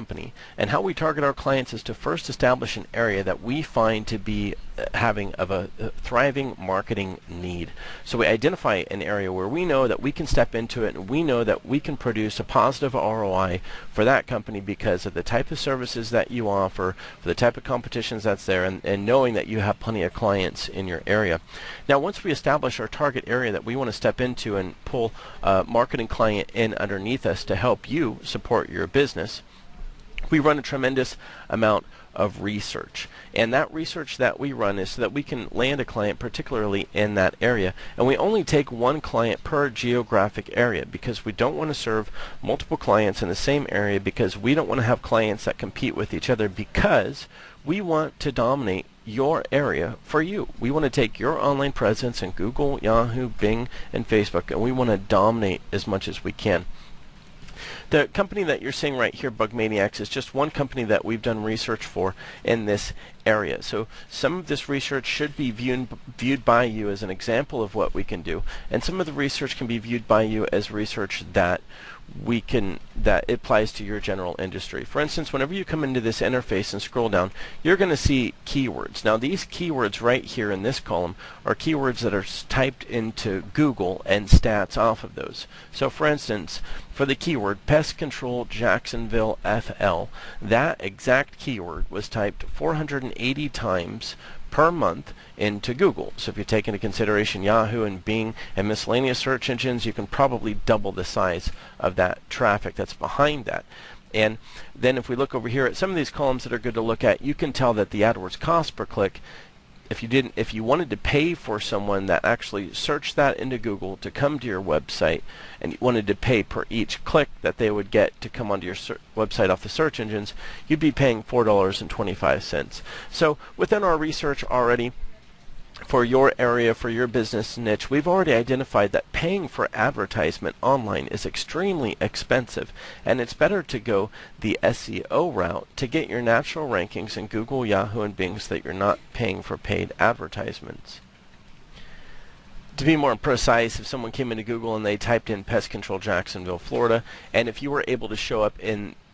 company. And how we target our clients is to first establish an area that we find to be having of a thriving marketing need. So we identify an area where we know that we can step into it, and we know that we can produce a positive ROI for that company because of the type of services that you offer, for the type of competitions that's there, and knowing that you have plenty of clients in your area. Now, once we establish our target area that we want to step into and pull a marketing client in underneath us to help you support your business, we run a tremendous amount of research. And that research that we run is so that we can land a client particularly in that area. And we only take one client per geographic area because we don't want to serve multiple clients in the same area, because we don't want to have clients that compete with each other, because we want to dominate your area for you. We want to take your online presence in Google, Yahoo, Bing, and Facebook, and we want to dominate as much as we can. The company that you're seeing right here, Bug Maniacs, is just one company that we've done research for in this area. So some of this research should be viewed by you as an example of what we can do, and some of the research can be viewed by you as research that it applies to your general industry. For instance, whenever you come into this interface and scroll down, you're going to see keywords. Now, these keywords right here in this column are keywords that are typed into Google and stats off of those. So for instance, for the keyword pest control Jacksonville FL, that exact keyword was typed 480 times per month into Google. So if you take into consideration Yahoo and Bing and miscellaneous search engines, you can probably double the size of that traffic that's behind that. And then if we look over here at some of these columns that are good to look at, you can tell that the AdWords cost per click, if you wanted to pay for someone that actually searched that into Google to come to your website, and you wanted to pay per each click that they would get to come onto your website off the search engines, you'd be paying $4.25. So within our research already, for your area, for your business niche, we've already identified that paying for advertisement online is extremely expensive, and it's better to go the SEO route to get your natural rankings in Google, Yahoo, and Bing so that you're not paying for paid advertisements. To be more precise, if someone came into Google and they typed in pest control Jacksonville, Florida, and if you were able to show up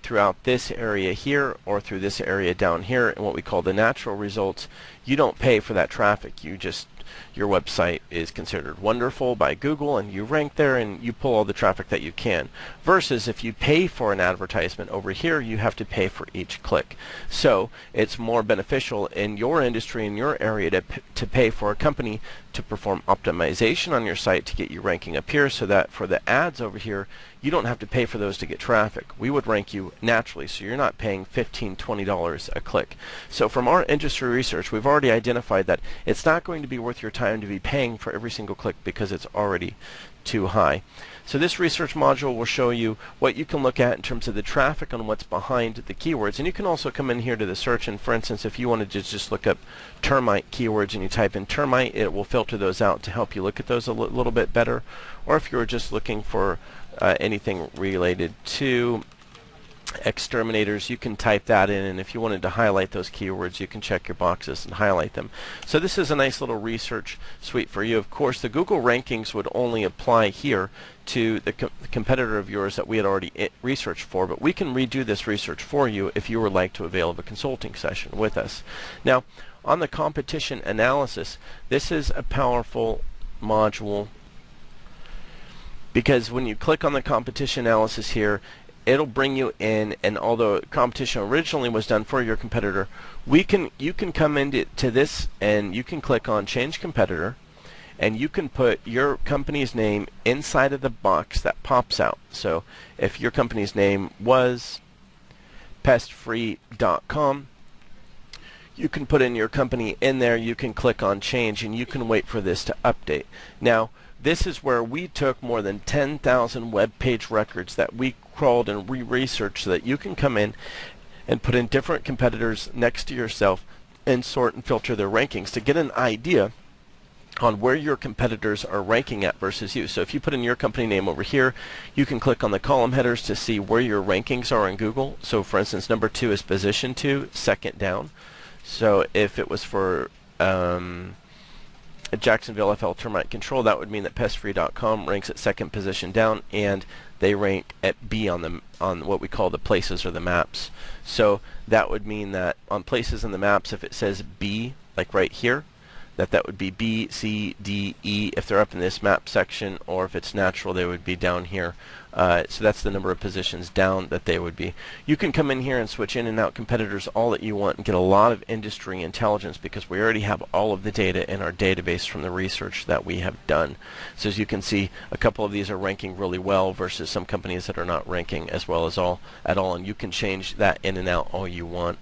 throughout this area here or through this area down here in what we call the natural results, you don't pay for that traffic. Your website is considered wonderful by Google, and you rank there and you pull all the traffic that you can. Versus if you pay for an advertisement over here, you have to pay for each click. So it's more beneficial in your industry, in your area, to pay for a company to perform optimization on your site to get you ranking up here, so that for the ads over here, you don't have to pay for those to get traffic. We would rank you naturally, so you're not paying $15, $20 a click. So from our industry research, we've already identified that it's not going to be worth your time to be paying for every single click because it's already too high. So this research module will show you what you can look at in terms of the traffic on what's behind the keywords. And you can also come in here to the search, and for instance, if you wanted to just look up termite keywords and you type in termite, it will filter those out to help you look at those a little bit better. Or if you were just looking for anything related to exterminators, you can type that in, and if you wanted to highlight those keywords, you can check your boxes and highlight them. So this is a nice little research suite for you. Of course, the Google rankings would only apply here to the competitor of yours that we had already researched for, but we can redo this research for you if you would like to avail of a consulting session with us. Now, on the competition analysis, this is a powerful module, because when you click on the competition analysis here, it'll bring you in, and although competition originally was done for your competitor, you can come into this and you can click on change competitor, and you can put your company's name inside of the box that pops out. So if your company's name was pestfree.com, you can put in your company in there, you can click on change, and you can wait for this to update. Now, this is where we took more than 10,000 web page records that we crawled and researched so that you can come in and put in different competitors next to yourself and sort and filter their rankings to get an idea on where your competitors are ranking at versus you. So if you put in your company name over here, you can click on the column headers to see where your rankings are in Google. So for instance, number 2 is position 2, second down. So if it was for at Jacksonville FL Termite Control, that would mean that pestfree.com ranks at second position down, and they rank at B on what we call the places or the maps. So that would mean that on places in the maps, if it says B, like right here, that would be B, C, D, E if they're up in this map section, or if it's natural, they would be down here. So that's the number of positions down that they would be. You can come in here and switch in and out competitors all that you want and get a lot of industry intelligence, because we already have all of the data in our database from the research that we have done. So as you can see, a couple of these are ranking really well versus some companies that are not ranking as well as at all, and you can change that in and out all you want.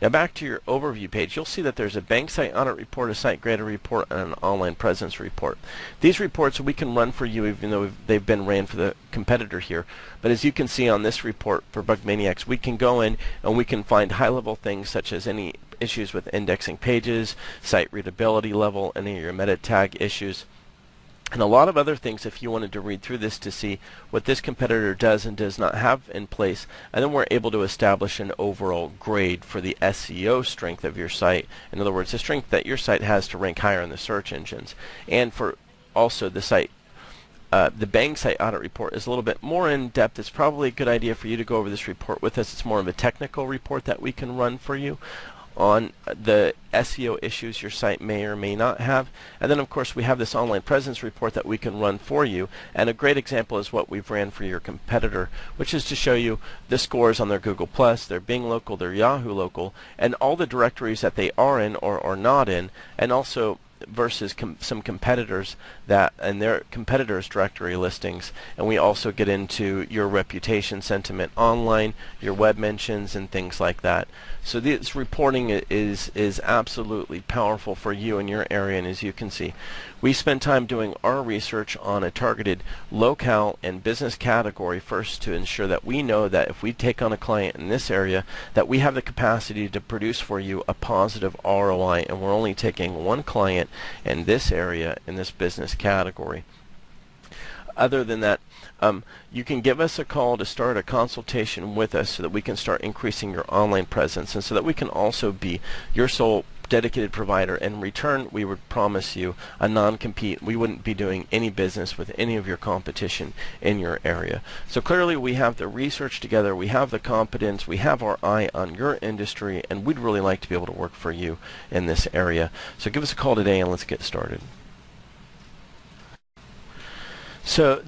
Now back to your overview page, you'll see that there's a bank site audit report, a site grade report, and an online presence report. These reports we can run for you even though they've been ran for the competitor here. But as you can see on this report for Bug Maniacs, we can go in and we can find high-level things such as any issues with indexing pages, site readability level, any of your meta tag issues, and a lot of other things if you wanted to read through this to see what this competitor does and does not have in place. And then we're able to establish an overall grade for the SEO strength of your site. In other words, the strength that your site has to rank higher in the search engines. And for also the site, the Bang site audit report is a little bit more in depth. It's probably a good idea for you to go over this report with us. It's more of a technical report that we can run for you on the SEO issues your site may or may not have. And then of course we have this online presence report that we can run for you, and a great example is what we've ran for your competitor, which is to show you the scores on their Google+, their Bing local, their Yahoo local, and all the directories that they are in or are not in, and also versus some competitors that and their competitors directory listings. And we also get into your reputation sentiment online, your web mentions, and things like that. So this reporting is absolutely powerful for you in your area. And as you can see, we spend time doing our research on a targeted locale and business category first to ensure that we know that if we take on a client in this area, that we have the capacity to produce for you a positive ROI, and we're only taking one client in this area in this business category. Other than that, you can give us a call to start a consultation with us so that we can start increasing your online presence, and so that we can also be your sole dedicated provider. In return, we would promise you a non-compete. We wouldn't be doing any business with any of your competition in your area. So clearly we have the research together, we have the competence, we have our eye on your industry, and we'd really like to be able to work for you in this area. So give us a call today and let's get started. So